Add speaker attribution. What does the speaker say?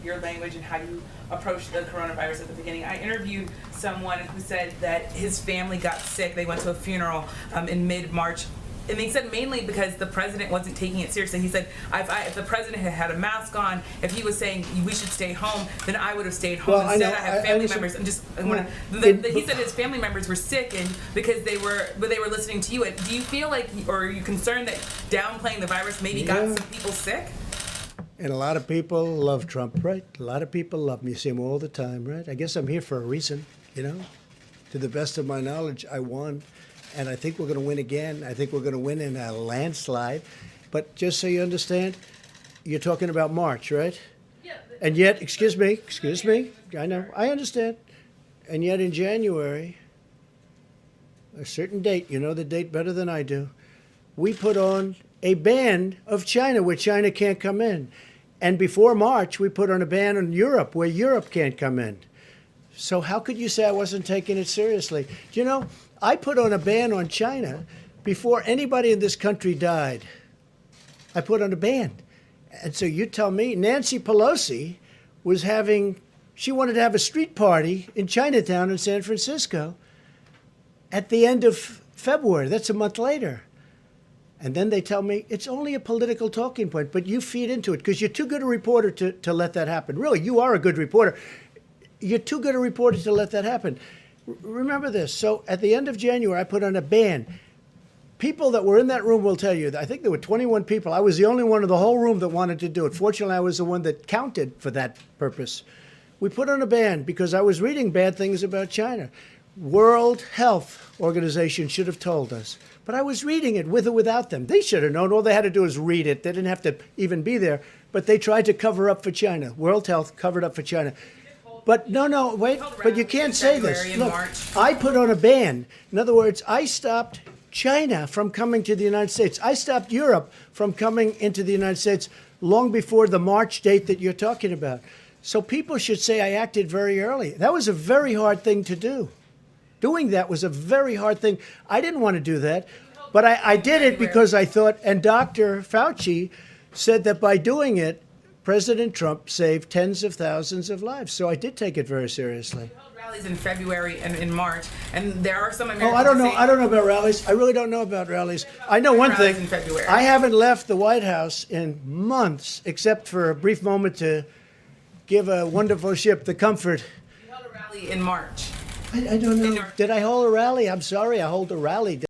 Speaker 1: your language and how you approached the coronavirus at the beginning. I interviewed someone who said that his family got sick. They went to a funeral in mid-March. And they said mainly because the president wasn't taking it seriously. He said, if the president had had a mask on, if he was saying we should stay home, then I would have stayed home.
Speaker 2: Well,
Speaker 1: Instead, I have family members. He said his family members were sick, and because they were listening to you. And do you feel like, or are you concerned that downplaying the virus maybe got some people sick?
Speaker 2: And a lot of people love Trump, right? A lot of people love me. You see him all the time, right? I guess I'm here for a reason, you know? To the best of my knowledge, I won. And I think we're going to win again. I think we're going to win in a landslide. But just so you understand, you're talking about March, right?
Speaker 1: Yeah.
Speaker 2: And yet, excuse me, I know, I understand. And yet in January, a certain date, you know the date better than I do, we put on a ban of China where China can't come in. And before March, we put on a ban on Europe where Europe can't come in. So how could you say I wasn't taking it seriously? You know, I put on a ban on China before anybody in this country died. I put on a ban. And so you tell me, Nancy Pelosi she wanted to have a street party in Chinatown in San Francisco at the end of February. That's a month later. And then they tell me it's only a political talking point, but you feed into it because you're too good a reporter to let that happen. Really, you are a good reporter. You're too good a reporter to let that happen. Remember this. So at the end of January, I put on a ban. People that were in that room will tell you, I think there were 21 people. I was the only one in the whole room that wanted to do it. Fortunately, I was the one that counted for that purpose. We put on a ban because I was reading bad things about China. World Health Organization should have told us. But I was reading it with or without them. They should have known. All they had to do was read it. They didn't have to even be there. But they tried to cover up for China. World Health covered up for China. But no, wait. But you can't say this. Look, I put on a ban. In other words, I stopped China from coming to the United States. I stopped Europe from coming into the United States long before the March date that you're talking about. So people should say I acted very early. That was a very hard thing to do. Doing that was a very hard thing. I didn't want to do that, but I did it because I thought, and Dr. Fauci said that by doing it, President Trump saved tens of thousands of lives. So I did take it very seriously.
Speaker 1: You held rallies in February and in March, and there are some Americans.
Speaker 2: Oh, I don't know. I don't know about rallies. I really don't know about rallies. I know one thing. I haven't left the White House in months, except for a brief moment to give a wonderful ship the comfort.
Speaker 1: You held a rally in March.
Speaker 2: I don't know. Did I hold a rally? I'm sorry, I hold a rally.